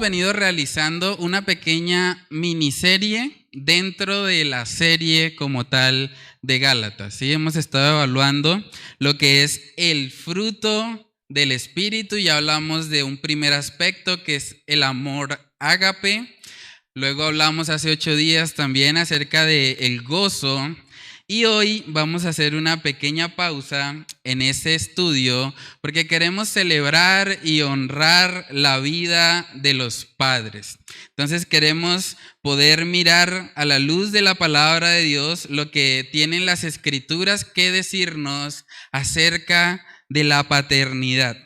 venido realizando una pequeña miniserie dentro de la serie como tal de Gálatas. ¿Sí? Hemos estado evaluando lo que es el fruto del Espíritu. Ya hablamos de un primer aspecto que es el amor ágape. Luego hablamos hace 8 días también acerca del gozo. Y hoy vamos a hacer una pequeña pausa en ese estudio porque queremos celebrar y honrar la vida de los padres. Entonces queremos poder mirar a la luz de la palabra de Dios lo que tienen las escrituras que decirnos acerca de la paternidad.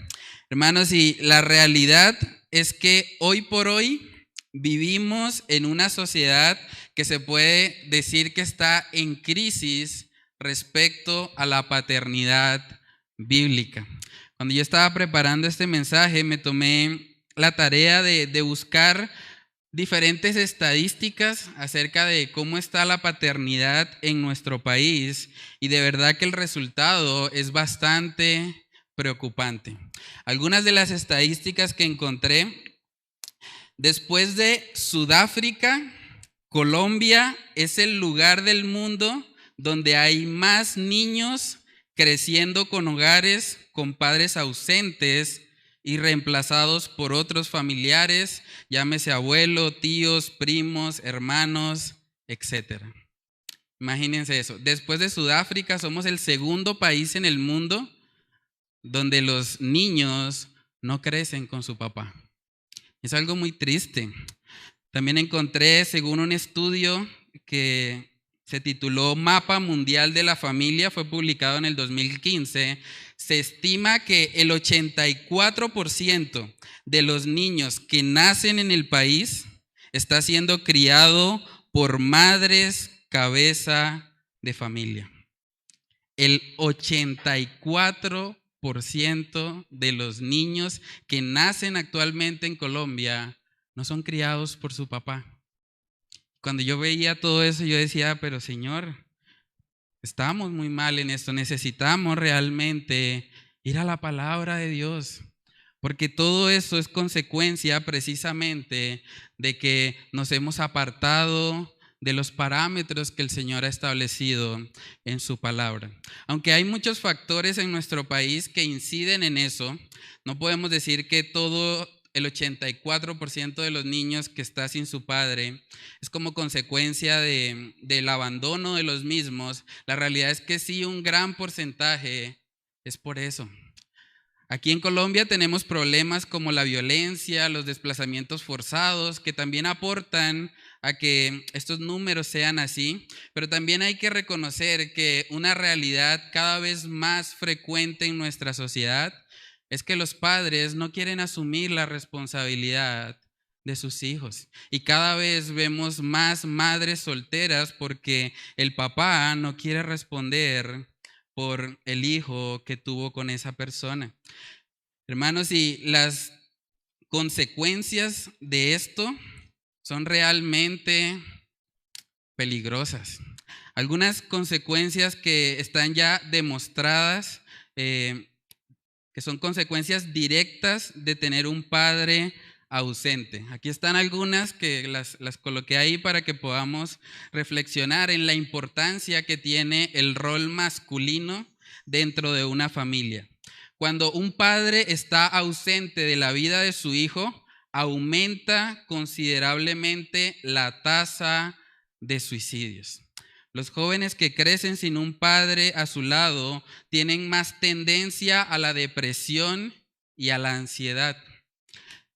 Hermanos, y la realidad es que hoy por hoy vivimos en una sociedad que se puede decir que está en crisis respecto a la paternidad bíblica. Cuando yo estaba preparando este mensaje, me tomé la tarea de buscar diferentes estadísticas acerca de cómo está la paternidad en nuestro país, y de verdad que el resultado es bastante preocupante. Algunas de las estadísticas que encontré: después de Sudáfrica, Colombia es el lugar del mundo donde hay más niños creciendo con hogares con padres ausentes y reemplazados por otros familiares, llámese abuelo, tíos, primos, hermanos, etc. Imagínense eso. Después de Sudáfrica, somos el segundo país en el mundo donde los niños no crecen con su papá. Es algo muy triste. También encontré, según un estudio que se tituló Mapa Mundial de la Familia, fue publicado en el 2015, se estima que el 84% de los niños que nacen en el país está siendo criado por madres cabeza de familia. El 84% de los niños que nacen actualmente en Colombia no son criados por su papá. Cuando yo veía todo eso, yo decía, pero Señor, estamos muy mal en esto. Necesitamos realmente ir a la palabra de Dios, porque todo eso es consecuencia precisamente de que nos hemos apartado de los parámetros que el Señor ha establecido en su palabra. Aunque hay muchos factores en nuestro país que inciden en eso, no podemos decir que todo el 84% de los niños que está sin su padre es como consecuencia del abandono de los mismos. La realidad es que sí, un gran porcentaje es por eso. Aquí en Colombia tenemos problemas como la violencia, los desplazamientos forzados, que también aportan a que estos números sean así, pero también hay que reconocer que una realidad cada vez más frecuente en nuestra sociedad es que los padres no quieren asumir la responsabilidad de sus hijos, y cada vez vemos más madres solteras porque el papá no quiere responder por el hijo que tuvo con esa persona. Hermanos, y las consecuencias de esto son realmente peligrosas. Algunas consecuencias que están ya demostradas, que son consecuencias directas de tener un padre ausente. Aquí están algunas que las coloqué ahí para que podamos reflexionar en la importancia que tiene el rol masculino dentro de una familia. Cuando un padre está ausente de la vida de su hijo, aumenta considerablemente la tasa de suicidios. Los jóvenes que crecen sin un padre a su lado tienen más tendencia a la depresión y a la ansiedad.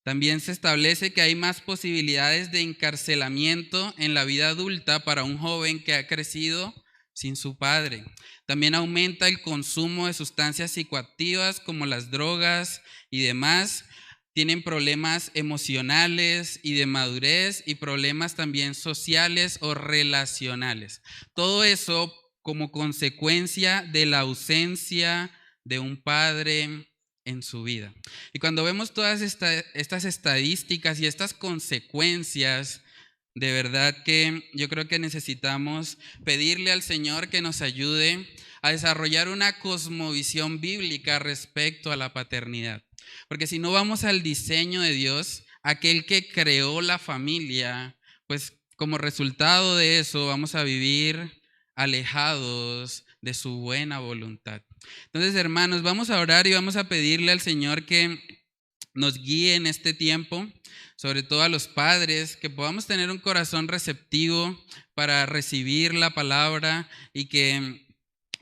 También se establece que hay más posibilidades de encarcelamiento en la vida adulta para un joven que ha crecido sin su padre. También aumenta el consumo de sustancias psicoactivas como las drogas y demás. Tienen problemas emocionales y de madurez, y problemas también sociales o relacionales. Todo eso como consecuencia de la ausencia de un padre en su vida. Y cuando vemos todas estas estadísticas y estas consecuencias, de verdad que yo creo que necesitamos pedirle al Señor que nos ayude a desarrollar una cosmovisión bíblica respecto a la paternidad. Porque si no vamos al diseño de Dios, aquel que creó la familia, pues como resultado de eso vamos a vivir alejados de su buena voluntad. Entonces, hermanos, vamos a orar y vamos a pedirle al Señor que nos guíe en este tiempo, sobre todo a los padres, que podamos tener un corazón receptivo para recibir la palabra y que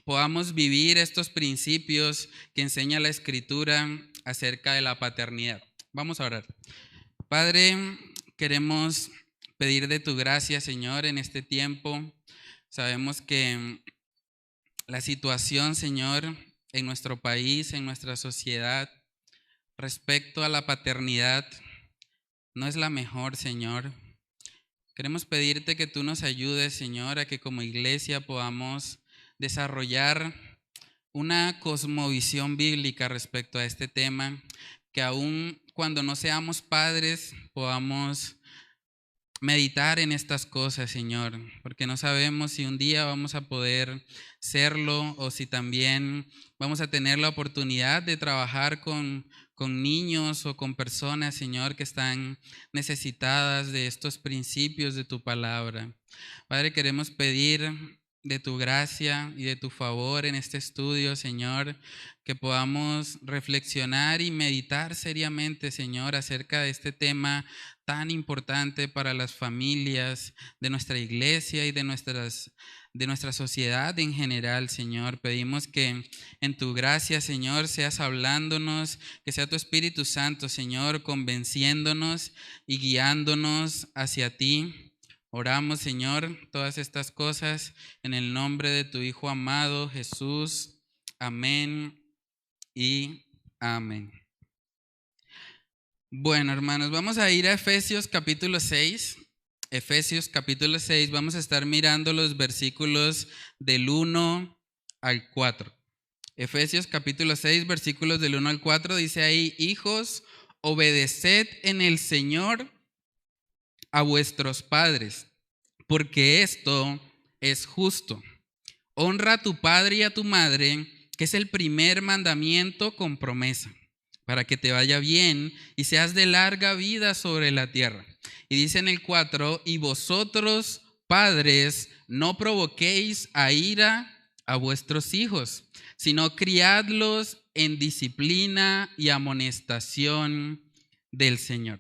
podamos vivir estos principios que enseña la Escritura acerca de la paternidad. Vamos a orar. Padre, queremos pedir de tu gracia, Señor, en este tiempo. Sabemos que la situación, Señor, en nuestro país, en nuestra sociedad, respecto a la paternidad, no es la mejor, Señor. Queremos pedirte que tú nos ayudes, Señor, a que como iglesia podamos desarrollar una cosmovisión bíblica respecto a este tema, que aun cuando no seamos padres podamos meditar en estas cosas, Señor, porque no sabemos si un día vamos a poder serlo o si también vamos a tener la oportunidad de trabajar con niños o con personas, Señor, que están necesitadas de estos principios de tu palabra. Padre, queremos pedir de tu gracia y de tu favor en este estudio, Señor, que podamos reflexionar y meditar seriamente, Señor, acerca de este tema tan importante para las familias de nuestra iglesia y de nuestra sociedad en general, Señor. Pedimos que en tu gracia, Señor, seas hablándonos, que sea tu Espíritu Santo, Señor, convenciéndonos y guiándonos hacia ti. Oramos, Señor, todas estas cosas en el nombre de tu Hijo amado, Jesús. Amén y amén. Bueno, hermanos, vamos a ir a Efesios capítulo 6. Efesios capítulo 6, vamos a estar mirando los versículos del 1 al 4. Efesios capítulo 6, versículos del 1 al 4, dice ahí: hijos, obedeced en el Señor a vuestros padres, porque esto es justo. Honra a tu padre y a tu madre, que es el primer mandamiento con promesa, para que te vaya bien y seas de larga vida sobre la tierra. Y dice en el 4: y vosotros, padres, no provoquéis a ira a vuestros hijos, sino criadlos en disciplina y amonestación del Señor.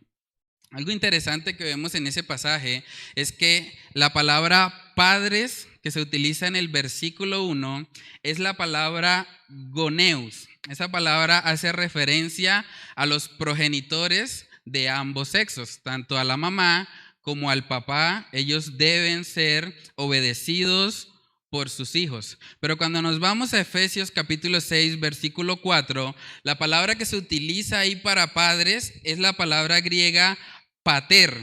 Algo interesante que vemos en ese pasaje es que la palabra padres que se utiliza en el versículo 1 es la palabra goneus. Esa palabra hace referencia a los progenitores de ambos sexos, tanto a la mamá como al papá. Ellos deben ser obedecidos por sus hijos. Pero cuando nos vamos a Efesios capítulo 6, versículo 4, la palabra que se utiliza ahí para padres es la palabra griega pater,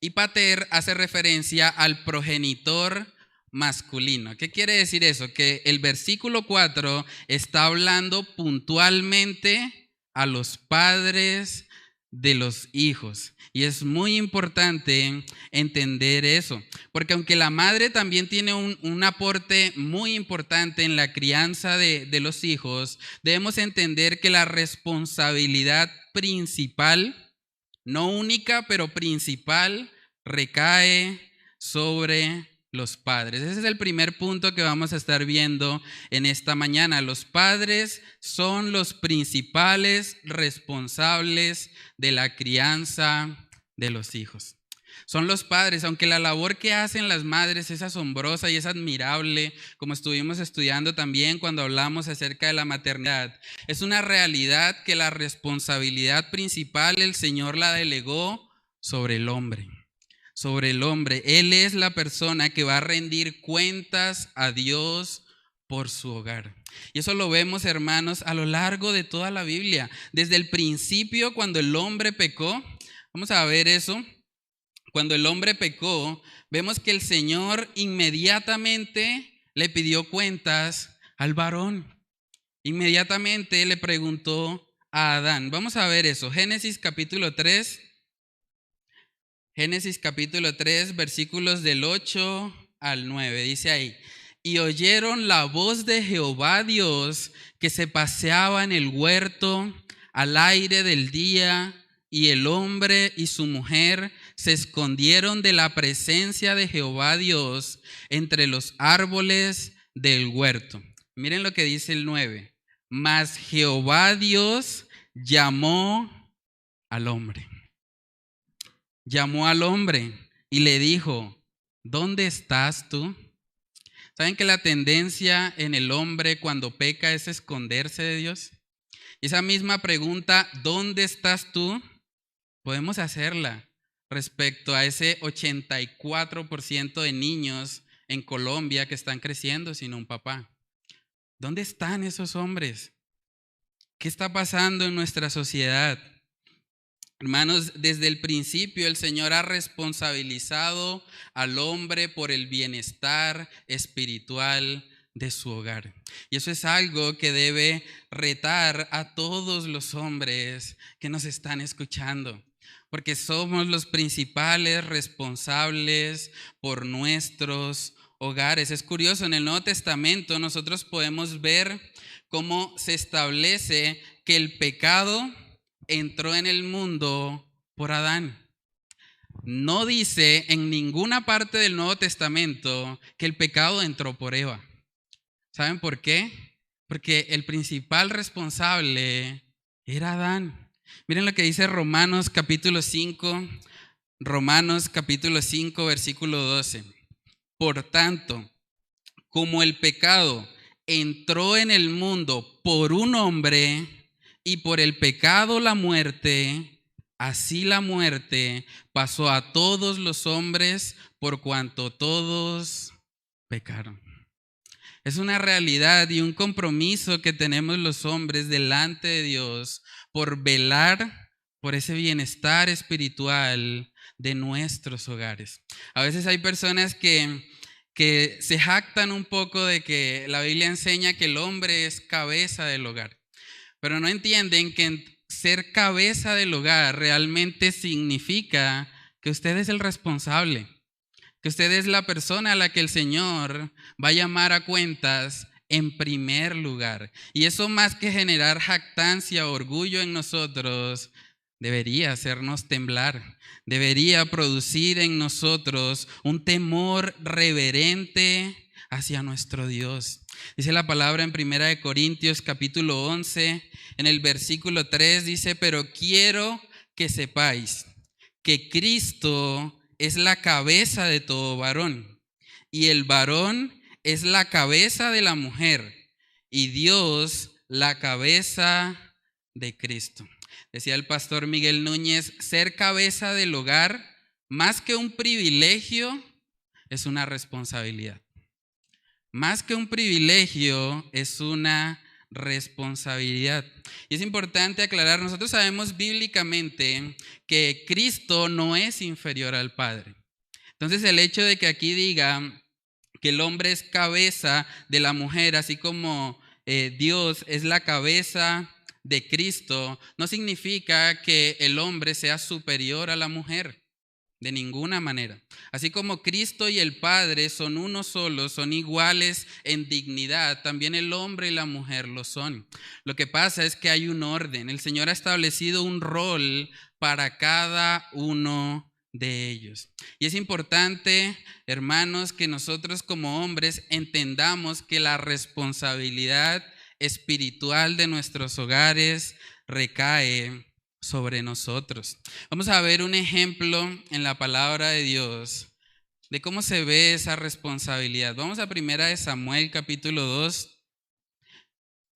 y pater hace referencia al progenitor masculino. ¿Qué quiere decir eso? Que el versículo 4 está hablando puntualmente a los padres de los hijos. Y es muy importante entender eso, porque aunque la madre también tiene un aporte muy importante en la crianza de los hijos, debemos entender que la responsabilidad principal, no única, pero principal, recae sobre los padres. Ese es el primer punto que vamos a estar viendo en esta mañana. Los padres son los principales responsables de la crianza de los hijos. Son los padres, aunque la labor que hacen las madres es asombrosa y es admirable, como estuvimos estudiando también cuando hablamos acerca de la maternidad, es una realidad que la responsabilidad principal el Señor la delegó sobre el hombre. Sobre el hombre. Él es la persona que va a rendir cuentas a Dios por su hogar. Y eso lo vemos, hermanos, a lo largo de toda la Biblia. Desde el principio, cuando el hombre pecó, vamos a ver eso. Cuando el hombre pecó, vemos que el Señor inmediatamente le pidió cuentas al varón. Inmediatamente le preguntó a Adán. Vamos a ver eso. Génesis capítulo 3. Génesis capítulo 3, versículos del 8 al 9. Dice ahí: y oyeron la voz de Jehová Dios que se paseaba en el huerto al aire del día, y el hombre y su mujer se escondieron de la presencia de Jehová Dios entre los árboles del huerto. Miren lo que dice el 9. Mas Jehová Dios llamó al hombre. Llamó al hombre y le dijo, ¿dónde estás tú? ¿Saben que la tendencia en el hombre cuando peca es esconderse de Dios? Esa misma pregunta, ¿dónde estás tú? Podemos hacerla respecto a ese 84% de niños en Colombia que están creciendo sin un papá. ¿Dónde están esos hombres? ¿Qué está pasando en nuestra sociedad? Hermanos, desde el principio el Señor ha responsabilizado al hombre por el bienestar espiritual de su hogar. Y eso es algo que debe retar a todos los hombres que nos están escuchando, porque somos los principales responsables por nuestros hogares. Es curioso, en el Nuevo Testamento nosotros podemos ver cómo se establece que el pecado entró en el mundo por Adán. No dice en ninguna parte del Nuevo Testamento que el pecado entró por Eva. ¿Saben por qué? Porque el principal responsable era Adán. Miren lo que dice Romanos capítulo 5, versículo 12. Por tanto, como el pecado entró en el mundo por un hombre y por el pecado la muerte, así la muerte pasó a todos los hombres por cuanto todos pecaron. Es una realidad y un compromiso que tenemos los hombres delante de Dios por velar por ese bienestar espiritual de nuestros hogares. A veces hay personas que se jactan un poco de que la Biblia enseña que el hombre es cabeza del hogar, pero no entienden que ser cabeza del hogar realmente significa que usted es el responsable, que usted es la persona a la que el Señor va a llamar a cuentas en primer lugar. Y eso, más que generar jactancia o orgullo en nosotros, debería hacernos temblar, debería producir en nosotros un temor reverente hacia nuestro Dios. Dice la palabra en 1 Corintios capítulo 11, en el versículo 3, dice, pero quiero que sepáis que Cristo es la cabeza de todo varón, y el varón es la cabeza de la mujer, y Dios la cabeza de Cristo. Decía el pastor Miguel Núñez, ser cabeza del hogar, más que un privilegio, es una responsabilidad. Más que un privilegio, es una responsabilidad. Y es importante aclarar, nosotros sabemos bíblicamente que Cristo no es inferior al Padre. Entonces el hecho de que aquí diga que el hombre es cabeza de la mujer, así como Dios es la cabeza de Cristo, no significa que el hombre sea superior a la mujer. De ninguna manera. Así como Cristo y el Padre son uno solo, son iguales en dignidad, también el hombre y la mujer lo son. Lo que pasa es que hay un orden. El Señor ha establecido un rol para cada uno de ellos. Y es importante, hermanos, que nosotros como hombres entendamos que la responsabilidad espiritual de nuestros hogares recae sobre nosotros. Vamos a ver un ejemplo en la palabra de Dios de cómo se ve esa responsabilidad. Vamos a 1 Samuel capítulo 2.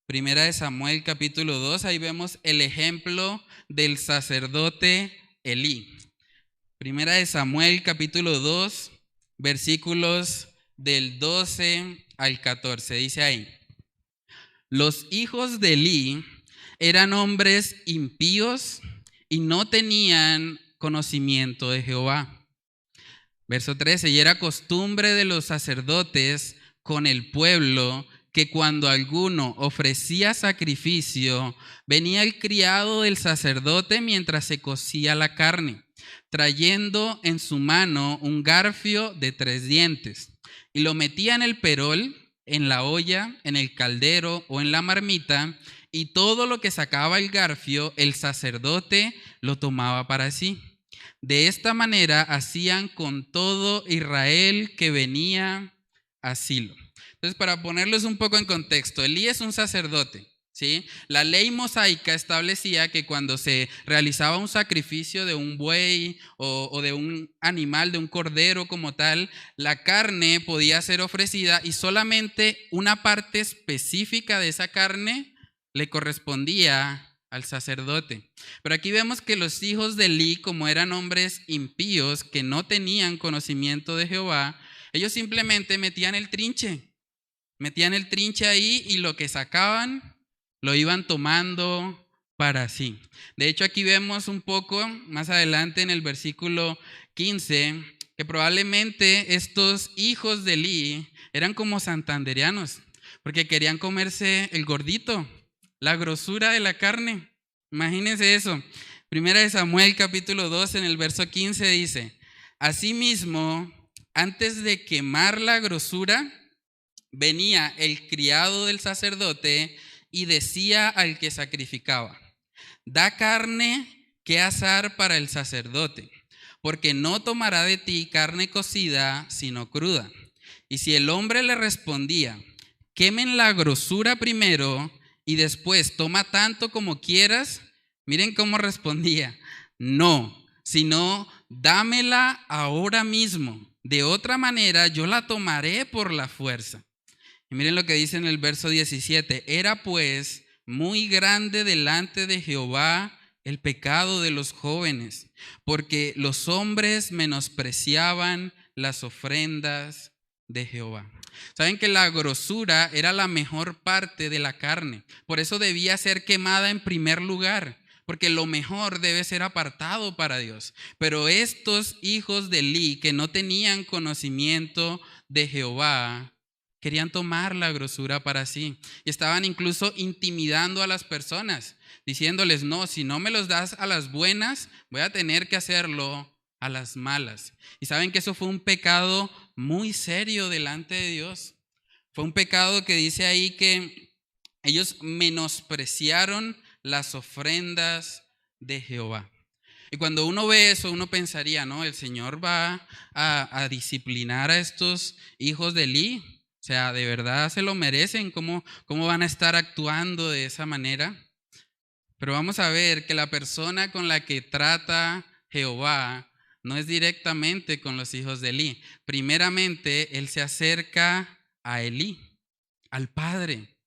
1 Samuel capítulo 2, ahí vemos el ejemplo del sacerdote Elí. 1 Samuel capítulo 2, versículos del 12 al 14. Dice ahí: los hijos de Elí eran hombres impíos y no tenían conocimiento de Jehová. Verso 13, y era costumbre de los sacerdotes con el pueblo que cuando alguno ofrecía sacrificio, venía el criado del sacerdote mientras se cocía la carne, trayendo en su mano un garfio de 3 dientes, y lo metía en el perol, en la olla, en el caldero o en la marmita, y todo lo que sacaba el garfio, el sacerdote lo tomaba para sí. De esta manera hacían con todo Israel que venía a Silo. Entonces, para ponerlos un poco en contexto, Elí es un sacerdote, ¿sí? La ley mosaica establecía que cuando se realizaba un sacrificio de un buey o de un animal, de un cordero como tal, la carne podía ser ofrecida y solamente una parte específica de esa carne le correspondía al sacerdote. Pero aquí vemos que los hijos de Elí, como eran hombres impíos que no tenían conocimiento de Jehová, ellos simplemente metían el trinche ahí y lo que sacaban lo iban tomando para sí. De hecho, aquí vemos un poco más adelante en el versículo 15 que probablemente estos hijos de Elí eran como santandereanos, porque querían comerse el gordito, la grosura de la carne. Imagínense eso. Primera de Samuel capítulo 2 en el verso 15 dice: asimismo, antes de quemar la grosura, venía el criado del sacerdote y decía al que sacrificaba: da carne que asar para el sacerdote, porque no tomará de ti carne cocida, sino cruda. Y si el hombre le respondía: quemen la grosura primero y después toma tanto como quieras, miren cómo respondía: no, sino dámela ahora mismo, de otra manera yo la tomaré por la fuerza. Y miren lo que dice en el verso 17: era pues muy grande delante de Jehová el pecado de los jóvenes, porque los hombres menospreciaban las ofrendas de Jehová. Saben que la grosura era la mejor parte de la carne, por eso debía ser quemada en primer lugar, porque lo mejor debe ser apartado para Dios. Pero estos hijos de Elí, que no tenían conocimiento de Jehová, querían tomar la grosura para sí y estaban incluso intimidando a las personas, diciéndoles: no, si no me los das a las buenas, voy a tener que hacerlo a las malas. Y saben que eso fue un pecado muy serio delante de Dios. Fue un pecado que dice ahí que ellos menospreciaron las ofrendas de Jehová. Y cuando uno ve eso, uno pensaría: no, el Señor va a disciplinar a estos hijos de Elí. O sea, ¿de verdad se lo merecen? ¿Cómo van a estar actuando de esa manera? Pero vamos a ver que la persona con la que trata Jehová no es directamente con los hijos de Elí. Primeramente, él se acerca a Elí, al padre.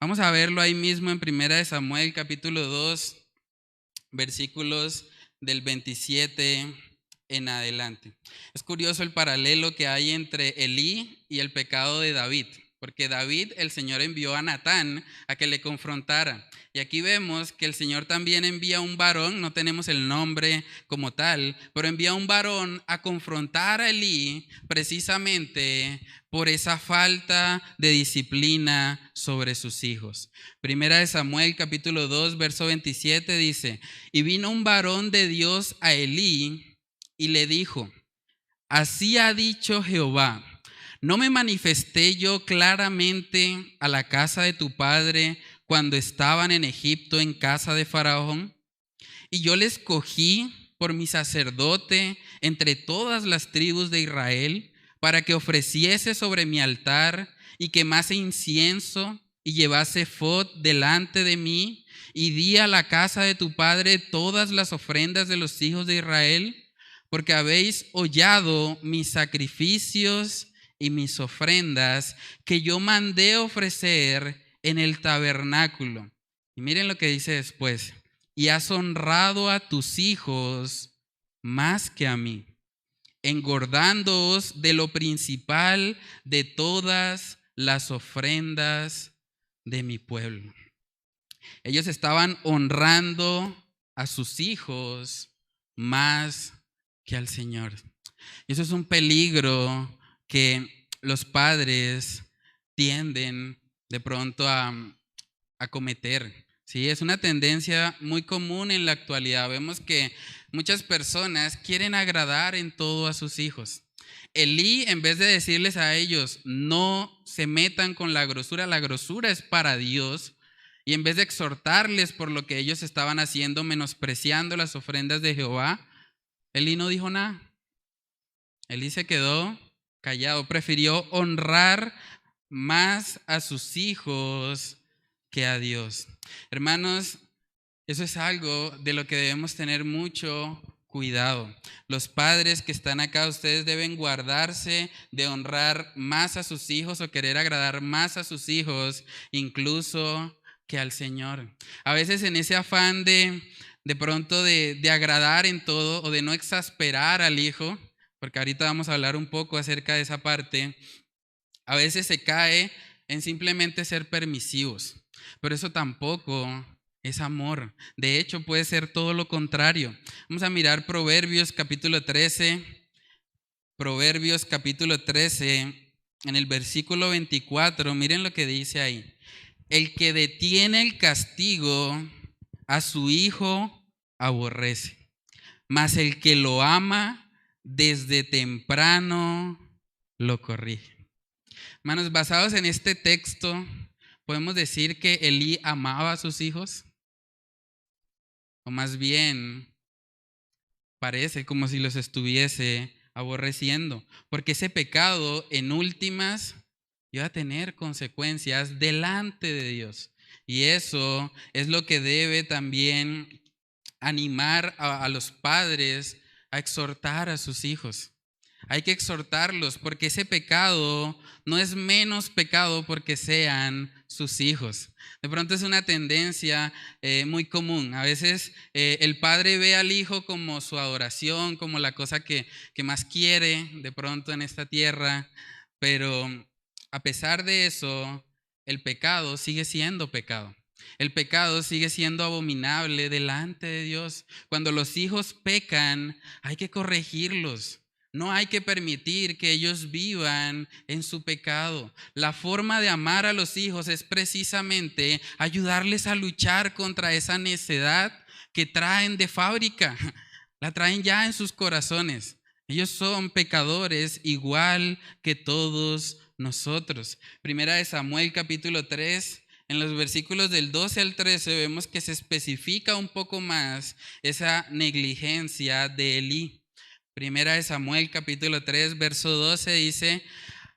Vamos a verlo ahí mismo en Primera de Samuel, capítulo 2, versículos del 27 en adelante. Es curioso el paralelo que hay entre Elí y el pecado de David, porque David, el Señor envió a Natán a que le confrontara. Y aquí vemos que el Señor también envía a un varón, no tenemos el nombre como tal, pero envía a un varón a confrontar a Elí precisamente por esa falta de disciplina sobre sus hijos. Primera de Samuel capítulo 2 verso 27 dice: y vino un varón de Dios a Elí y le dijo: así ha dicho Jehová, ¿no me manifesté yo claramente a la casa de tu padre cuando estaban en Egipto en casa de Faraón? Y yo les escogí por mi sacerdote entre todas las tribus de Israel, para que ofreciese sobre mi altar y quemase incienso y llevase ephod delante de mí, y di a la casa de tu padre todas las ofrendas de los hijos de Israel, porque habéis hollado mis sacrificios y mis ofrendas que yo mandé ofrecer en el tabernáculo. Y miren lo que dice después: y has honrado a tus hijos más que a mí, engordándoos de lo principal de todas las ofrendas de mi pueblo. Ellos estaban honrando a sus hijos más que al Señor. Y eso es un peligro que los padres tienden de pronto a cometer. Sí, es una tendencia muy común en la actualidad. Vemos que muchas personas quieren agradar en todo a sus hijos. Elí, en vez de decirles a ellos: no se metan con la grosura es para Dios, Y en vez de exhortarles por lo que ellos estaban haciendo, menospreciando las ofrendas de Jehová, Elí no dijo nada. Elí se quedó callado, prefirió honrar más a sus hijos que a Dios. Hermanos, eso es algo de lo que debemos tener mucho cuidado. Los padres que están acá, ustedes deben guardarse de honrar más a sus hijos o querer agradar más a sus hijos, incluso que al Señor. A veces en ese afán de pronto de agradar en todo o de no exasperar al hijo, porque ahorita vamos a hablar un poco acerca de esa parte, a veces se cae en simplemente ser permisivos, pero eso tampoco es amor. De hecho, puede ser todo lo contrario. Vamos a mirar Proverbios capítulo 13. Proverbios capítulo 13, en el versículo 24, miren lo que dice ahí. El que detiene el castigo a su hijo aborrece, mas el que lo ama desde temprano lo corrige. Hermanos, basados en este texto, podemos decir que Elí amaba a sus hijos, o más bien parece como si los estuviese aborreciendo, porque ese pecado en últimas iba a tener consecuencias delante de Dios. Y eso es lo que debe también animar a los padres a exhortar a sus hijos. Hay que exhortarlos porque ese pecado no es menos pecado porque sean sus hijos. De pronto es una tendencia muy común. A veces el padre ve al hijo como su adoración, como la cosa que más quiere de pronto en esta tierra, pero a pesar de eso, el pecado sigue siendo pecado. El pecado sigue siendo abominable delante de Dios. Cuando los hijos pecan, hay que corregirlos. No hay que permitir que ellos vivan en su pecado. La forma de amar a los hijos es precisamente ayudarles a luchar contra esa necedad que traen de fábrica. La traen ya en sus corazones. Ellos son pecadores igual que todos nosotros. Primera de Samuel capítulo 3. En los versículos del 12 al 13 vemos que se especifica un poco más esa negligencia de Elí. Primera de Samuel capítulo 3 verso 12 dice: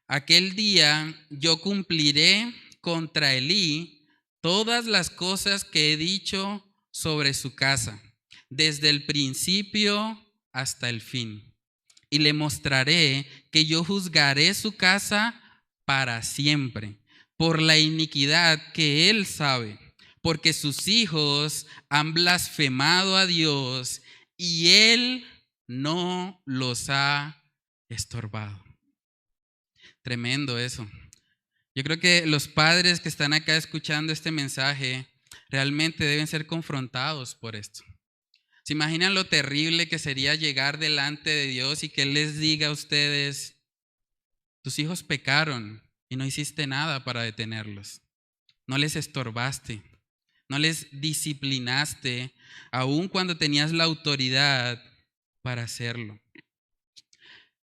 aquel día yo cumpliré contra Elí todas las cosas que he dicho sobre su casa, desde el principio hasta el fin. Y le mostraré que yo juzgaré su casa para siempre, por la iniquidad que él sabe, porque sus hijos han blasfemado a Dios y él no los ha estorbado. Tremendo eso. Yo creo que los padres que están acá escuchando este mensaje realmente deben ser confrontados por esto. ¿Se imaginan lo terrible que sería llegar delante de Dios y que Él les diga a ustedes: tus hijos pecaron y no hiciste nada para detenerlos? No les estorbaste, no les disciplinaste, aun cuando tenías la autoridad para hacerlo.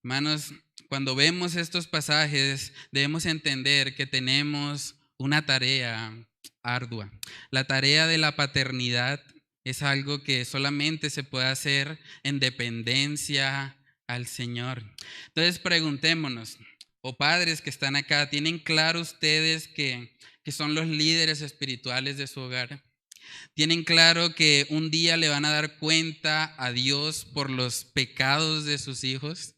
Hermanos, cuando vemos estos pasajes, debemos entender que tenemos una tarea ardua. La tarea de la paternidad es algo que solamente se puede hacer en dependencia al Señor. Entonces preguntémonos, padres que están acá, ¿tienen claro ustedes que son los líderes espirituales de su hogar? ¿Tienen claro que un día le van a dar cuenta a Dios por los pecados de sus hijos?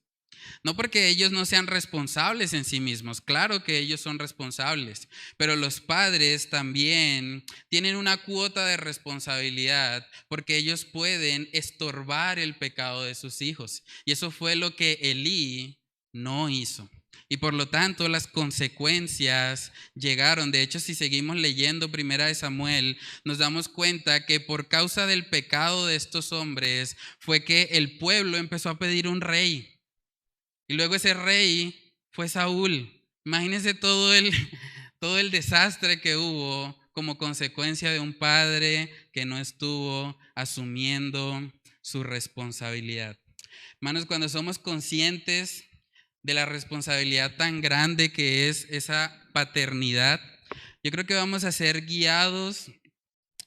No porque ellos no sean responsables en sí mismos, claro que ellos son responsables, pero los padres también tienen una cuota de responsabilidad porque ellos pueden estorbar el pecado de sus hijos. Y eso fue lo que Elí no hizo. Y por lo tanto las consecuencias llegaron. De hecho, si seguimos leyendo Primera de Samuel, nos damos cuenta que por causa del pecado de estos hombres fue que el pueblo empezó a pedir un rey. Y luego ese rey fue Saúl. Imagínense todo el desastre que hubo como consecuencia de un padre que no estuvo asumiendo su responsabilidad. Hermanos, cuando somos conscientes de la responsabilidad tan grande que es esa paternidad, yo creo que vamos a ser guiados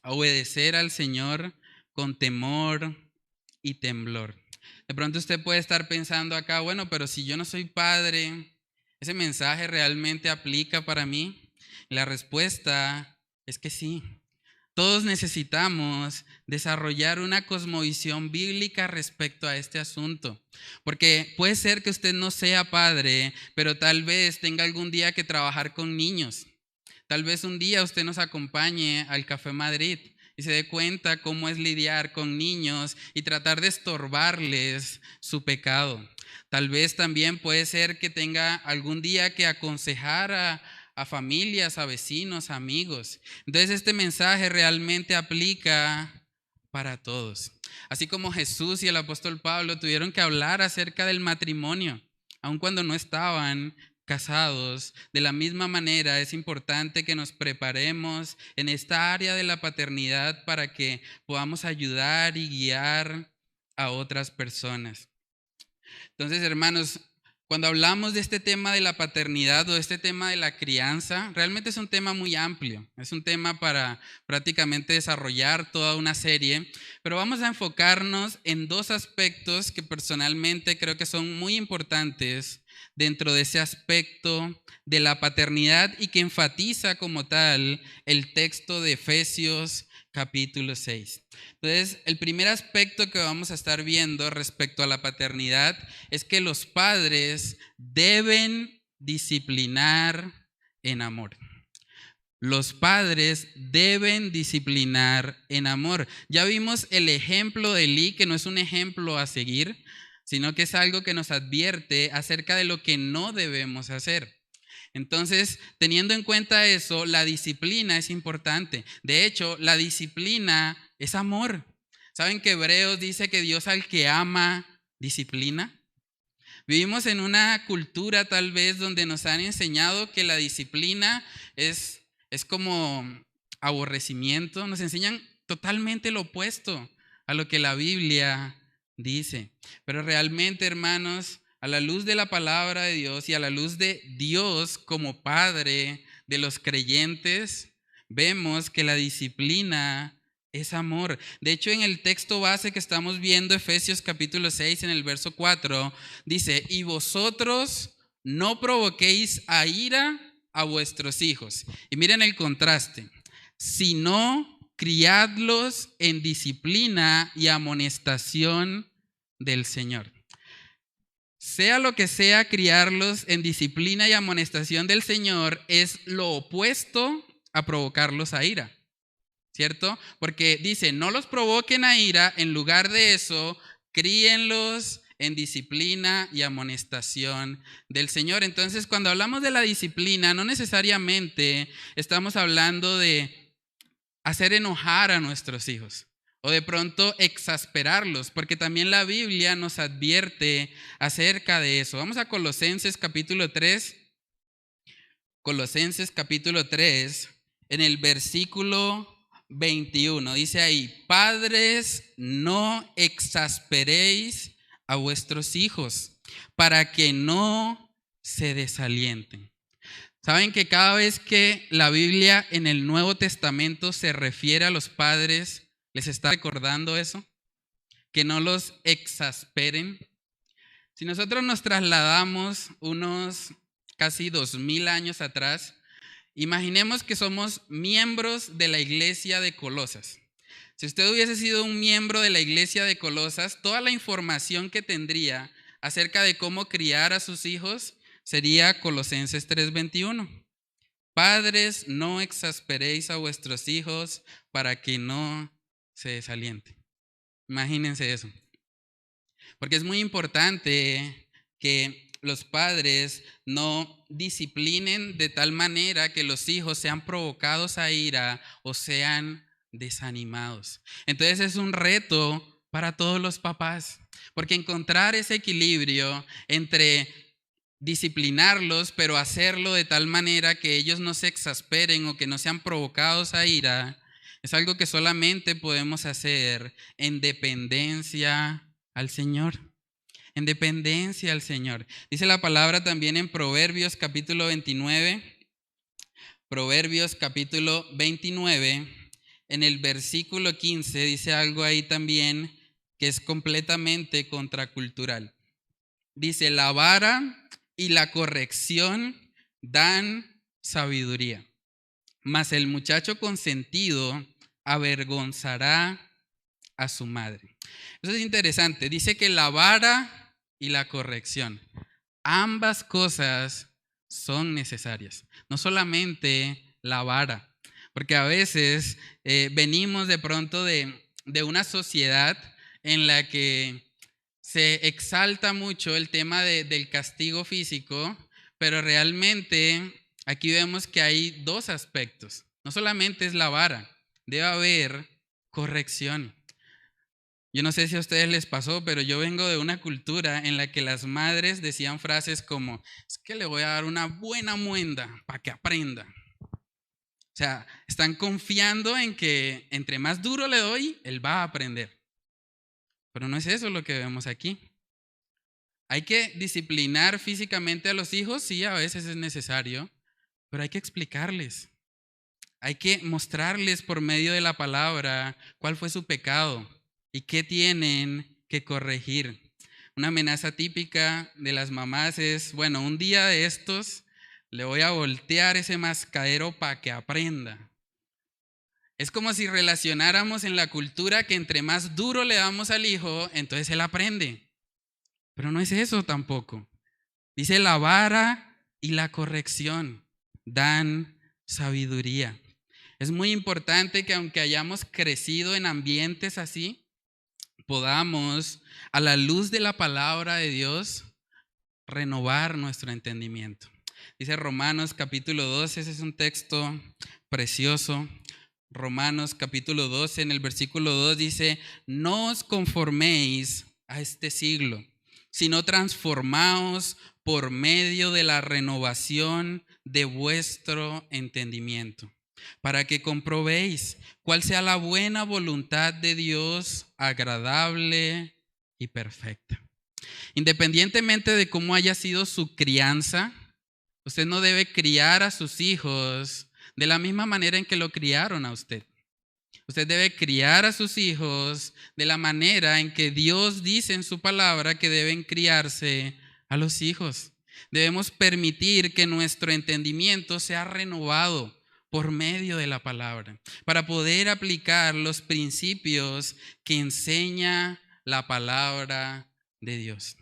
a obedecer al Señor con temor y temblor. De pronto usted puede estar pensando acá, bueno, pero si yo no soy padre, ¿ese mensaje realmente aplica para mí? La respuesta es que sí. Todos necesitamos desarrollar una cosmovisión bíblica respecto a este asunto, porque puede ser que usted no sea padre, pero tal vez tenga algún día que trabajar con niños. Tal vez un día usted nos acompañe al Café Madrid y se dé cuenta cómo es lidiar con niños y tratar de estorbarles su pecado. Tal vez también puede ser que tenga algún día que aconsejar a familias, a vecinos, a amigos. Entonces este mensaje realmente aplica para todos. Así como Jesús y el apóstol Pablo tuvieron que hablar acerca del matrimonio, aun cuando no estaban casados, de la misma manera es importante que nos preparemos en esta área de la paternidad para que podamos ayudar y guiar a otras personas. Entonces, hermanos, cuando hablamos de este tema de la paternidad o de este tema de la crianza, realmente es un tema muy amplio. Es un tema para prácticamente desarrollar toda una serie, pero vamos a enfocarnos en dos aspectos que personalmente creo que son muy importantes dentro de ese aspecto de la paternidad y que enfatiza como tal el texto de Efesios capítulo 6. Entonces, el primer aspecto que vamos a estar viendo respecto a la paternidad es que los padres deben disciplinar en amor. Los padres deben disciplinar en amor. Ya vimos el ejemplo de Eli, que no es un ejemplo a seguir, sino que es algo que nos advierte acerca de lo que no debemos hacer. Entonces, teniendo en cuenta eso, la disciplina es importante. De hecho, la disciplina es amor. ¿Saben que Hebreos dice que Dios al que ama, disciplina? Vivimos en una cultura tal vez donde nos han enseñado que la disciplina es como aborrecimiento. Nos enseñan totalmente lo opuesto a lo que la Biblia dice. Pero realmente, hermanos, a la luz de la palabra de Dios y a la luz de Dios como Padre de los creyentes, vemos que la disciplina es amor. De hecho, en el texto base que estamos viendo, Efesios capítulo 6, en el verso 4, dice, y vosotros no provoquéis a ira a vuestros hijos. Y miren el contraste, sino criadlos en disciplina y amonestación del Señor. Sea lo que sea, criarlos en disciplina y amonestación del Señor es lo opuesto a provocarlos a ira, ¿cierto? Porque dice, no los provoquen a ira, en lugar de eso, críenlos en disciplina y amonestación del Señor. Entonces, cuando hablamos de la disciplina, no necesariamente estamos hablando de hacer enojar a nuestros hijos o de pronto exasperarlos, porque también la Biblia nos advierte acerca de eso. Vamos a Colosenses capítulo 3. Colosenses capítulo 3, en el versículo 21, dice ahí, padres, no exasperéis a vuestros hijos para que no se desalienten. ¿Saben que cada vez que la Biblia en el Nuevo Testamento se refiere a los padres, les está recordando eso? Que no los exasperen. Si nosotros nos trasladamos unos casi 2000 años atrás, imaginemos que somos miembros de la iglesia de Colosas. Si usted hubiese sido un miembro de la iglesia de Colosas, toda la información que tendría acerca de cómo criar a sus hijos sería Colosenses 3:21. Padres, no exasperéis a vuestros hijos para que no se desalienten. Imagínense eso. Porque es muy importante que los padres no disciplinen de tal manera que los hijos sean provocados a ira o sean desanimados. Entonces es un reto para todos los papás, porque encontrar ese equilibrio entre disciplinarlos, pero hacerlo de tal manera que ellos no se exasperen o que no sean provocados a ira, es algo que solamente podemos hacer en dependencia al Señor. En dependencia al Señor. Dice la palabra también en Proverbios capítulo 29, Proverbios capítulo 29, en el versículo 15 dice algo ahí también que es completamente contracultural. Dice, la vara y la corrección dan sabiduría, mas el muchacho consentido avergonzará a su madre. Eso es interesante. Dice que la vara y la corrección, ambas cosas son necesarias. No solamente la vara, porque a veces venimos de pronto de una sociedad en la que se exalta mucho el tema del castigo físico, pero realmente aquí vemos que hay dos aspectos. No solamente es la vara, debe haber corrección. Yo no sé si a ustedes les pasó, pero yo vengo de una cultura en la que las madres decían frases como, es que le voy a dar una buena muenda para que aprenda. O sea, están confiando en que entre más duro le doy, él va a aprender. Pero no es eso lo que vemos aquí. Hay que disciplinar físicamente a los hijos, sí, a veces es necesario, pero hay que explicarles. Hay que mostrarles por medio de la palabra cuál fue su pecado y qué tienen que corregir. Una amenaza típica de las mamás es, bueno, un día de estos le voy a voltear ese mascadero para que aprenda. Es como si relacionáramos en la cultura que entre más duro le damos al hijo, entonces él aprende. Pero no es eso tampoco. Dice la vara y la corrección dan sabiduría. Es muy importante que aunque hayamos crecido en ambientes así, podamos, a la luz de la palabra de Dios, renovar nuestro entendimiento. Dice Romanos capítulo 12, ese es un texto precioso. Romanos capítulo 12, en el versículo 2 dice, no os conforméis a este siglo, sino transformaos por medio de la renovación de vuestro entendimiento, para que comprobéis cuál sea la buena voluntad de Dios, agradable y perfecta. Independientemente de cómo haya sido su crianza, usted no debe criar a sus hijos de la misma manera en que lo criaron a usted. Usted debe criar a sus hijos de la manera en que Dios dice en su palabra que deben criarse a los hijos. Debemos permitir que nuestro entendimiento sea renovado por medio de la palabra, para poder aplicar los principios que enseña la palabra de Dios.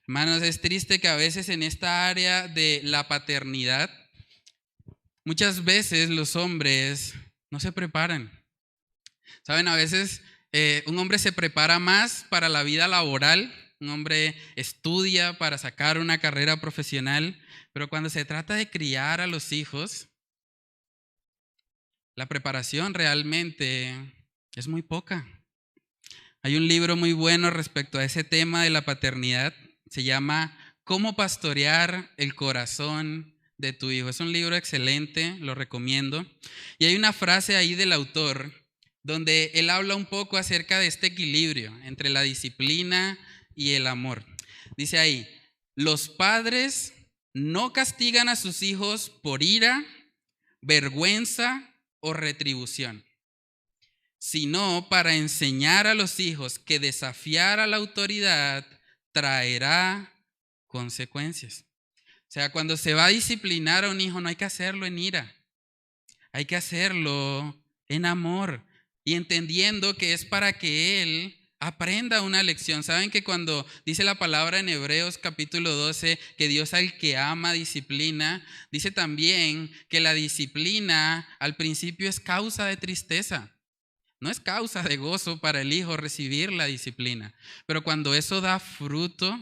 Hermanos, es triste que a veces en esta área de la paternidad, muchas veces los hombres no se preparan. Saben, a veces un hombre se prepara más para la vida laboral, un hombre estudia para sacar una carrera profesional, pero cuando se trata de criar a los hijos, la preparación realmente es muy poca. Hay un libro muy bueno respecto a ese tema de la paternidad, se llama ¿Cómo pastorear el corazón de tu hijo? Es un libro excelente, lo recomiendo. Y hay una frase ahí del autor donde él habla un poco acerca de este equilibrio entre la disciplina y el amor. Dice ahí, los padres no castigan a sus hijos por ira, vergüenza o retribución, sino para enseñar a los hijos que desafiar a la autoridad traerá consecuencias. O sea, cuando se va a disciplinar a un hijo no hay que hacerlo en ira, hay que hacerlo en amor y entendiendo que es para que él aprenda una lección. ¿Saben que cuando dice la palabra en Hebreos capítulo 12 que Dios al que ama disciplina, dice también que la disciplina al principio es causa de tristeza? No es causa de gozo para el hijo recibir la disciplina, pero cuando eso da fruto,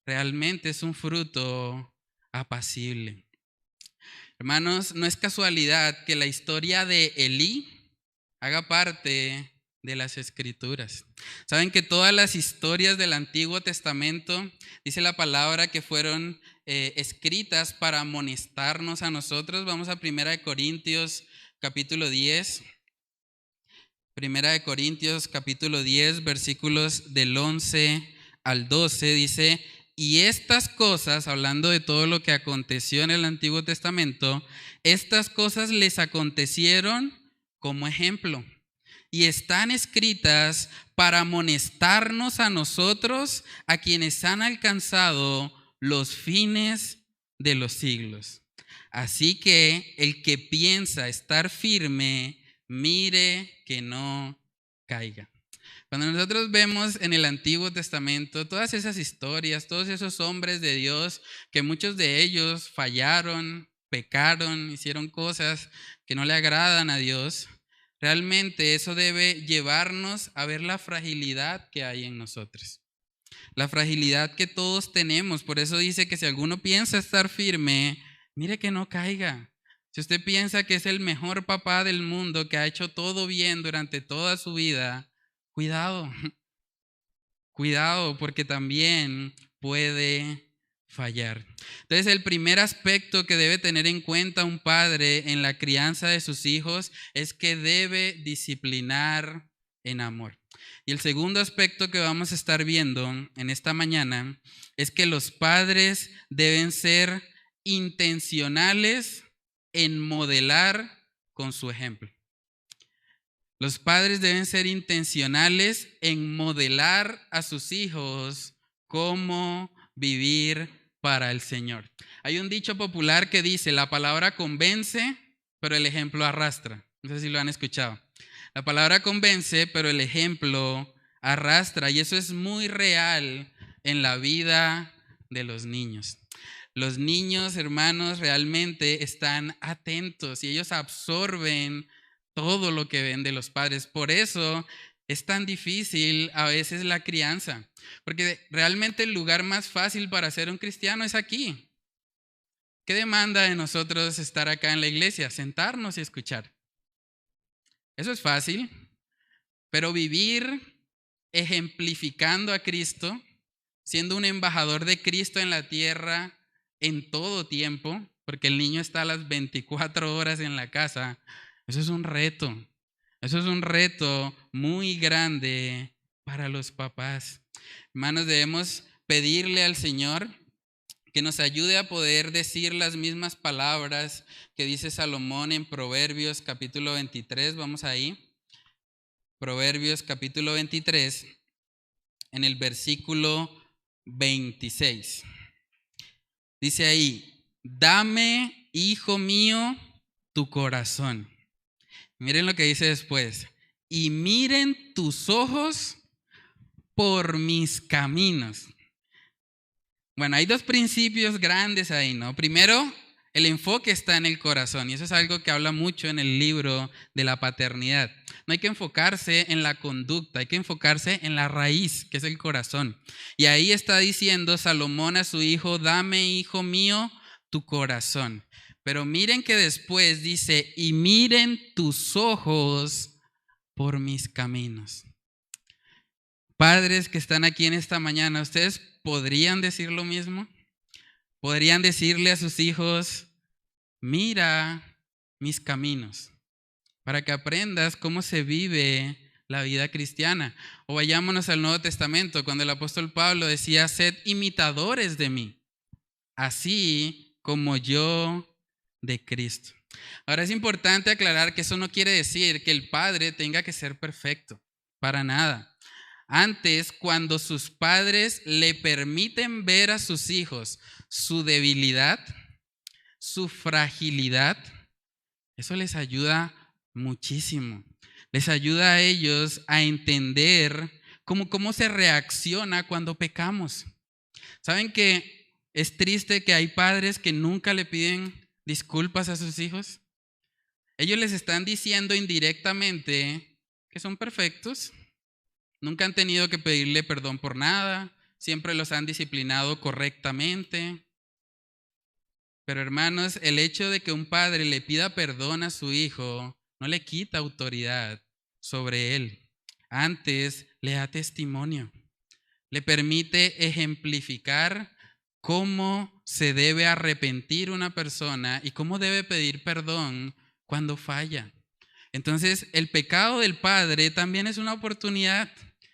realmente es un fruto apacible. Hermanos, no es casualidad que la historia de Elí haga parte de las Escrituras. Saben que todas las historias del Antiguo Testamento, dice la palabra, que fueron escritas para amonestarnos a nosotros. Vamos a 1 Corintios capítulo 10. 1 Corintios capítulo 10, versículos del 11 al 12, dice, Y estas cosas, hablando de todo lo que aconteció en el Antiguo Testamento, estas cosas les acontecieron como ejemplo y están escritas para amonestarnos a nosotros, a quienes han alcanzado los fines de los siglos. Así que el que piensa estar firme, mire que no caiga. Cuando nosotros vemos en el Antiguo Testamento todas esas historias, todos esos hombres de Dios, que muchos de ellos fallaron, pecaron, hicieron cosas que no le agradan a Dios, realmente eso debe llevarnos a ver la fragilidad que hay en nosotros. La fragilidad que todos tenemos. Por eso dice que si alguno piensa estar firme, mire que no caiga. Si usted piensa que es el mejor papá del mundo, que ha hecho todo bien durante toda su vida, cuidado, cuidado, porque también puede fallar. Entonces, el primer aspecto que debe tener en cuenta un padre en la crianza de sus hijos es que debe disciplinar en amor. Y el segundo aspecto que vamos a estar viendo en esta mañana es que los padres deben ser intencionales en modelar con su ejemplo. Los padres deben ser intencionales en modelar a sus hijos cómo vivir para el Señor. Hay un dicho popular que dice, la palabra convence, pero el ejemplo arrastra. No sé si lo han escuchado. La palabra convence, pero el ejemplo arrastra. Y eso es muy real en la vida de los niños. Los niños, hermanos, realmente están atentos y ellos absorben todo lo que ven de los padres. Por eso es tan difícil a veces la crianza, porque realmente el lugar más fácil para ser un cristiano es aquí. ¿Qué demanda de nosotros estar acá en la iglesia? Sentarnos y escuchar. Eso es fácil, pero vivir ejemplificando a Cristo, siendo un embajador de Cristo en la tierra en todo tiempo, porque el niño está a las 24 horas en la casa. Eso es un reto. Eso es un reto muy grande para los papás. Hermanos, debemos pedirle al Señor que nos ayude a poder decir las mismas palabras que dice Salomón en Proverbios capítulo 23. Vamos ahí. Proverbios capítulo 23, en el versículo 26. Dice ahí, dame, hijo mío, tu corazón. Miren lo que dice después. Y miren tus ojos por mis caminos. Bueno, hay dos principios grandes ahí, ¿no? Primero, el enfoque está en el corazón. Y eso es algo que habla mucho en el libro de la paternidad. No hay que enfocarse en la conducta, hay que enfocarse en la raíz, que es el corazón. Y ahí está diciendo Salomón a su hijo, dame, hijo mío, tu corazón. Pero miren que después dice, y miren tus ojos por mis caminos. Padres que están aquí en esta mañana, ¿ustedes podrían decir lo mismo? ¿Podrían decirle a sus hijos, mira mis caminos, para que aprendas cómo se vive la vida cristiana? O vayámonos al Nuevo Testamento, cuando el apóstol Pablo decía, sed imitadores de mí, así como yo de Cristo. Ahora es importante aclarar que eso no quiere decir que el padre tenga que ser perfecto, para nada. Antes, cuando sus padres le permiten ver a sus hijos su debilidad, su fragilidad, eso les ayuda muchísimo. Les ayuda a ellos a entender cómo se reacciona cuando pecamos. ¿Saben que es triste que hay padres que nunca le piden disculpas a sus hijos? Ellos les están diciendo indirectamente que son perfectos. Nunca han tenido que pedirle perdón por nada. Siempre los han disciplinado correctamente. Pero hermanos, el hecho de que un padre le pida perdón a su hijo no le quita autoridad sobre él. Antes le da testimonio. Le permite ejemplificar cómo se debe arrepentir una persona y cómo debe pedir perdón cuando falla. Entonces, el pecado del padre también es una oportunidad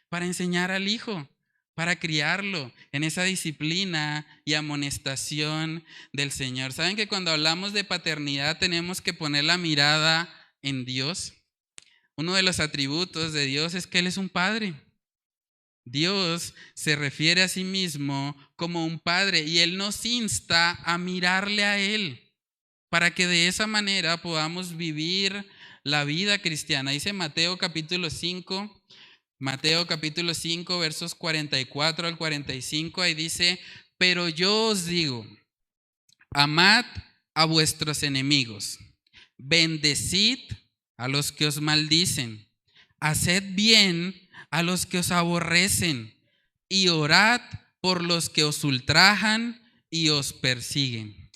para enseñar al hijo. para criarlo en esa disciplina y amonestación del Señor. ¿Saben que cuando hablamos de paternidad tenemos que poner la mirada en Dios? Uno de los atributos de Dios es que Él es un padre. Dios se refiere a sí mismo como un padre y Él nos insta a mirarle a Él para que de esa manera podamos vivir la vida cristiana. Dice Mateo capítulo 5, versos 44 al 45, ahí dice: pero yo os digo, amad a vuestros enemigos, bendecid a los que os maldicen, haced bien a los que os aborrecen y orad por los que os ultrajan y os persiguen,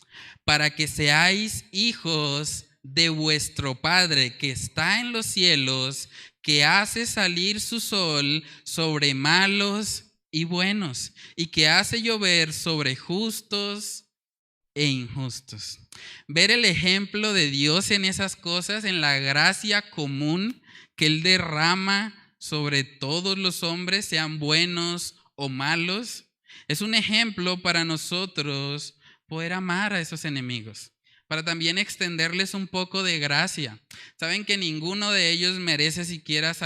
para que seáis hijos de vuestro Padre que está en los cielos, que hace salir su sol sobre malos y buenos, y que hace llover sobre justos e injustos. Ver el ejemplo de Dios en esas cosas, en la gracia común que Él derrama sobre todos los hombres, sean buenos o malos, es un ejemplo para nosotros poder amar a esos enemigos, para también extenderles un poco de gracia. Saben que ninguno de ellos merece siquiera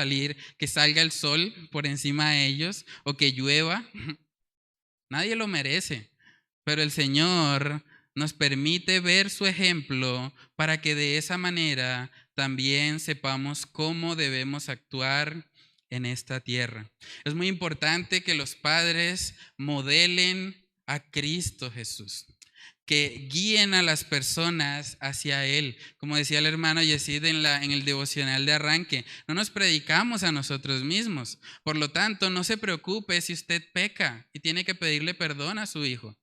que salga el sol por encima de ellos o que llueva. Nadie lo merece, pero el Señor nos permite ver su ejemplo para que de esa manera también sepamos cómo debemos actuar en esta tierra. Es muy importante que los padres modelen a Cristo Jesús, que guíen a las personas hacia Él. Como decía el hermano Yesid en el devocional de arranque, no nos predicamos a nosotros mismos. Por lo tanto, no se preocupe si usted peca y tiene que pedirle perdón a su hijo.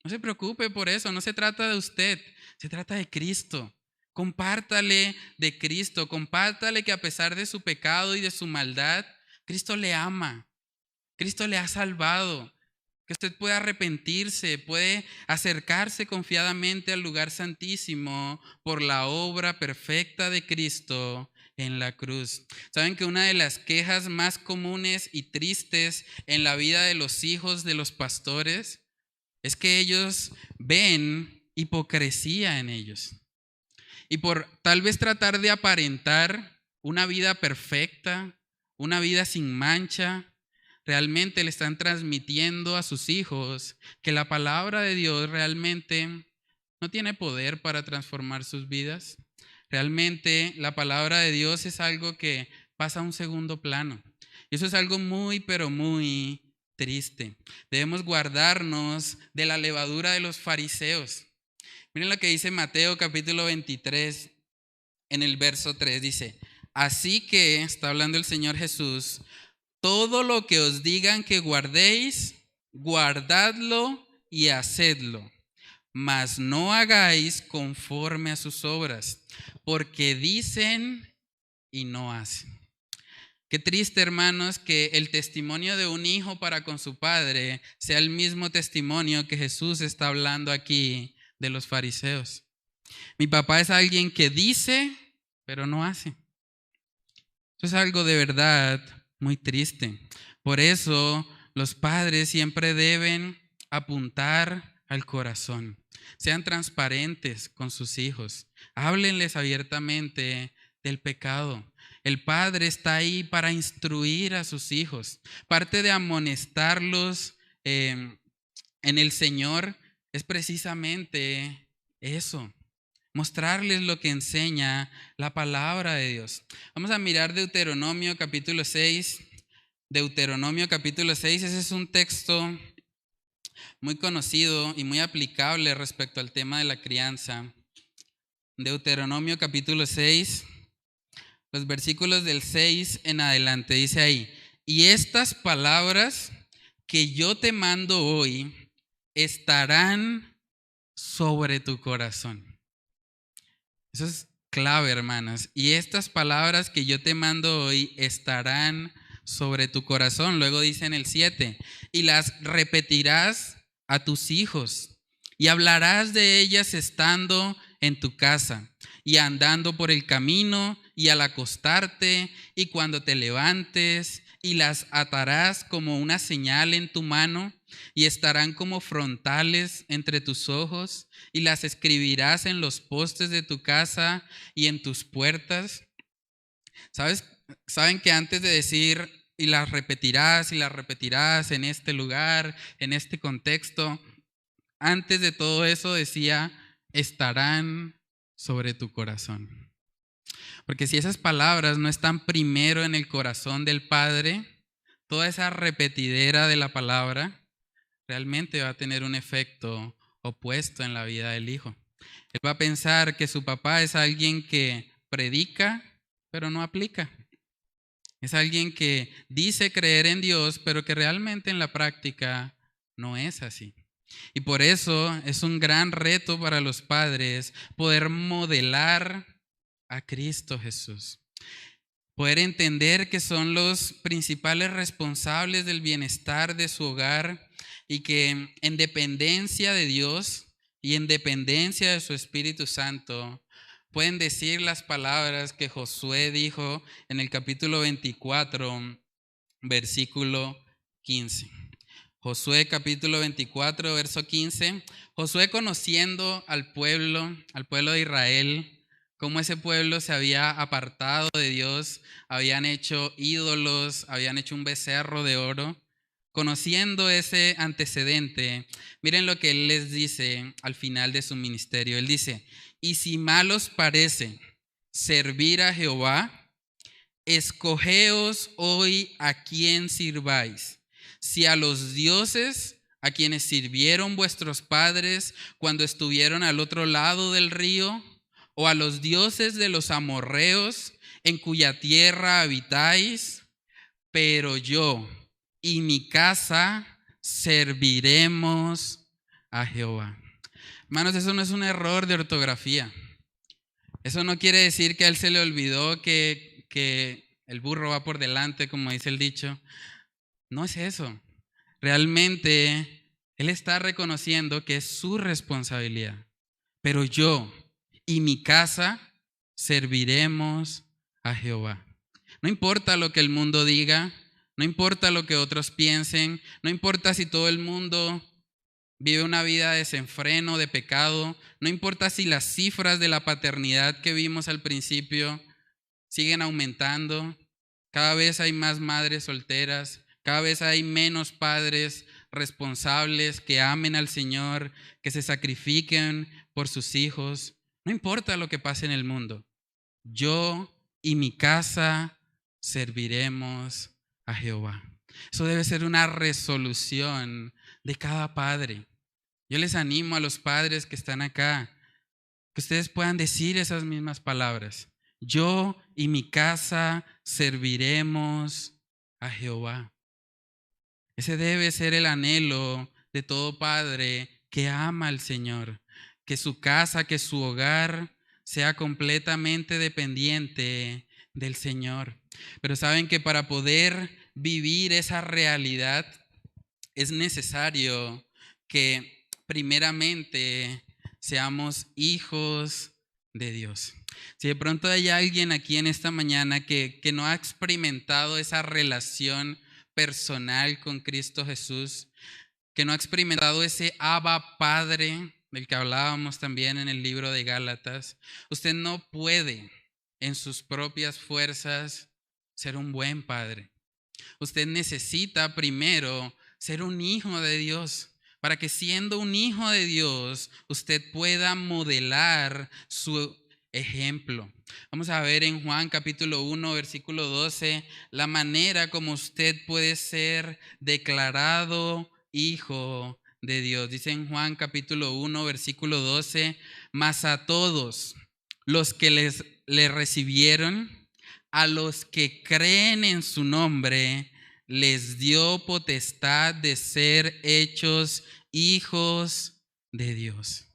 No se preocupe por eso, no se trata de usted, se trata de Cristo. Compártale de Cristo, compártale que a pesar de su pecado y de su maldad, Cristo le ama, Cristo le ha salvado, que usted puede arrepentirse, puede acercarse confiadamente al lugar santísimo por la obra perfecta de Cristo en la cruz. ¿Saben que una de las quejas más comunes y tristes en la vida de los hijos de los pastores es que ellos ven hipocresía en ellos? Y por tal vez tratar de aparentar una vida perfecta, una vida sin mancha, realmente le están transmitiendo a sus hijos que la palabra de Dios realmente no tiene poder para transformar sus vidas. Realmente la palabra de Dios es algo que pasa a un segundo plano. Y eso es algo muy, pero muy triste. Debemos guardarnos de la levadura de los fariseos. Miren lo que dice Mateo capítulo 23 en el verso 3. Dice: así que, está hablando el Señor Jesús, todo lo que os digan que guardéis, guardadlo y hacedlo, mas no hagáis conforme a sus obras, porque dicen y no hacen. Qué triste, hermanos, que el testimonio de un hijo para con su padre sea el mismo testimonio que Jesús está hablando aquí de los fariseos. Mi papá es alguien que dice, pero no hace. Eso es algo de verdad muy triste. Por eso los padres siempre deben apuntar al corazón. Sean transparentes con sus hijos. Háblenles abiertamente del pecado. El padre está ahí para instruir a sus hijos. Parte de amonestarlos en el Señor es precisamente eso. Mostrarles lo que enseña la palabra de Dios. Vamos a mirar Deuteronomio capítulo 6. Deuteronomio capítulo 6, ese es un texto muy conocido y muy aplicable respecto al tema de la crianza. Deuteronomio capítulo 6, los versículos del 6 en adelante, dice ahí: y estas palabras que yo te mando hoy estarán sobre tu corazón. Eso es clave, hermanas. Y estas palabras que yo te mando hoy estarán sobre tu corazón. Luego dice en el 7, y las repetirás a tus hijos y hablarás de ellas estando en tu casa y andando por el camino y al acostarte y cuando te levantes y las atarás como una señal en tu mano y estarán como frontales entre tus ojos y las escribirás en los postes de tu casa y en tus puertas. ¿Sabes? Saben que antes de decir y las repetirás en este lugar, en este contexto, antes de todo eso decía, estarán sobre tu corazón. Porque si esas palabras no están primero en el corazón del Padre, toda esa repetidera de la palabra realmente va a tener un efecto opuesto en la vida del hijo. Él va a pensar que su papá es alguien que predica, pero no aplica. Es alguien que dice creer en Dios, pero que realmente en la práctica no es así. Y por eso es un gran reto para los padres poder modelar a Cristo Jesús. Poder entender que son los principales responsables del bienestar de su hogar y que en dependencia de Dios y en dependencia de su Espíritu Santo pueden decir las palabras que Josué dijo en el capítulo 24, versículo 15. Josué capítulo 24, verso 15. Josué, conociendo al pueblo de Israel, cómo ese pueblo se había apartado de Dios, habían hecho ídolos, habían hecho un becerro de oro. Conociendo ese antecedente, miren lo que él les dice al final de su ministerio. Él dice, y si mal os parece servir a Jehová, escogeos hoy a quién sirváis. Si a los dioses a quienes sirvieron vuestros padres cuando estuvieron al otro lado del río, o a los dioses de los amorreos en cuya tierra habitáis, pero yo y mi casa serviremos a Jehová. Hermanos, eso no es un error de ortografía. Eso no quiere decir que a él se le olvidó que el burro va por delante, como dice el dicho. No es eso. Realmente él está reconociendo que es su responsabilidad. Pero yo y mi casa serviremos a Jehová. No importa lo que el mundo diga, no importa lo que otros piensen, no importa si todo el mundo vive una vida de desenfreno, de pecado, no importa si las cifras de la paternidad que vimos al principio siguen aumentando, cada vez hay más madres solteras, cada vez hay menos padres responsables que amen al Señor, que se sacrifiquen por sus hijos. No importa lo que pase en el mundo, yo y mi casa serviremos a Jehová. Eso debe ser una resolución de cada padre. Yo les animo a los padres que están acá, que ustedes puedan decir esas mismas palabras. Yo y mi casa serviremos a Jehová. Ese debe ser el anhelo de todo padre que ama al Señor. Que su casa, que su hogar sea completamente dependiente del Señor. Pero saben que para poder vivir esa realidad es necesario que primeramente seamos hijos de Dios. Si de pronto hay alguien aquí en esta mañana que no ha experimentado esa relación personal con Cristo Jesús, que no ha experimentado ese Abba Padre del que hablábamos también en el libro de Gálatas, usted no puede en sus propias fuerzas ser un buen padre. Usted necesita primero ser un hijo de Dios, para que siendo un hijo de Dios, usted pueda modelar su ejemplo. Vamos a ver en Juan capítulo 1, versículo 12, la manera como usted puede ser declarado hijo de Dios. Dice en Juan capítulo 1, versículo 12, mas a todos los que le recibieron, a los que creen en su nombre, les dio potestad de ser hechos hijos de Dios.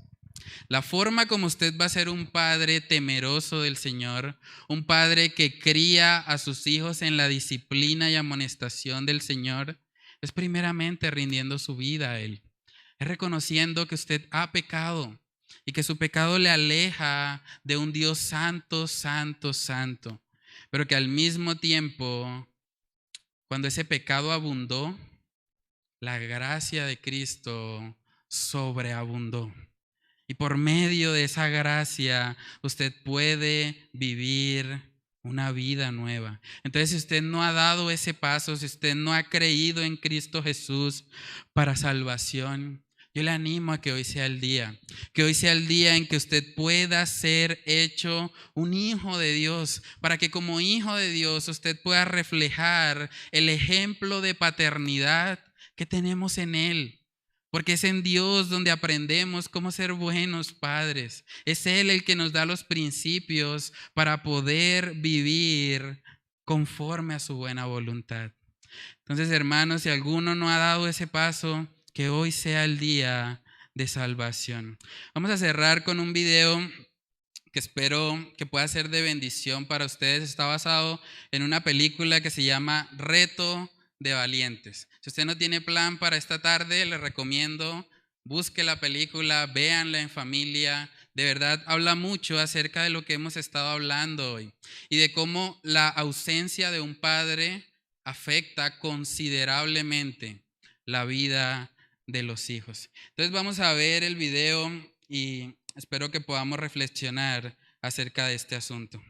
La forma como usted va a ser un padre temeroso del Señor, un padre que cría a sus hijos en la disciplina y amonestación del Señor, es primeramente rindiendo su vida a Él. Es reconociendo que usted ha pecado y que su pecado le aleja de un Dios santo, santo, santo, pero que al mismo tiempo, cuando ese pecado abundó, la gracia de Cristo sobreabundó. Y por medio de esa gracia, usted puede vivir una vida nueva. Entonces, si usted no ha dado ese paso, si usted no ha creído en Cristo Jesús para salvación, yo le animo a que hoy sea el día. Que hoy sea el día en que usted pueda ser hecho un hijo de Dios, para que como hijo de Dios usted pueda reflejar el ejemplo de paternidad que tenemos en Él. Porque es en Dios donde aprendemos cómo ser buenos padres. Es Él el que nos da los principios para poder vivir conforme a su buena voluntad. Entonces, hermanos, si alguno no ha dado ese paso, que hoy sea el día de salvación. Vamos a cerrar con un video que espero que pueda ser de bendición para ustedes. Está basado en una película que se llama Reto de Valientes. Si usted no tiene plan para esta tarde, le recomiendo, busque la película, véanla en familia. De verdad, habla mucho acerca de lo que hemos estado hablando hoy y de cómo la ausencia de un padre afecta considerablemente la vida de los hijos. Entonces vamos a ver el video y espero que podamos reflexionar acerca de este asunto.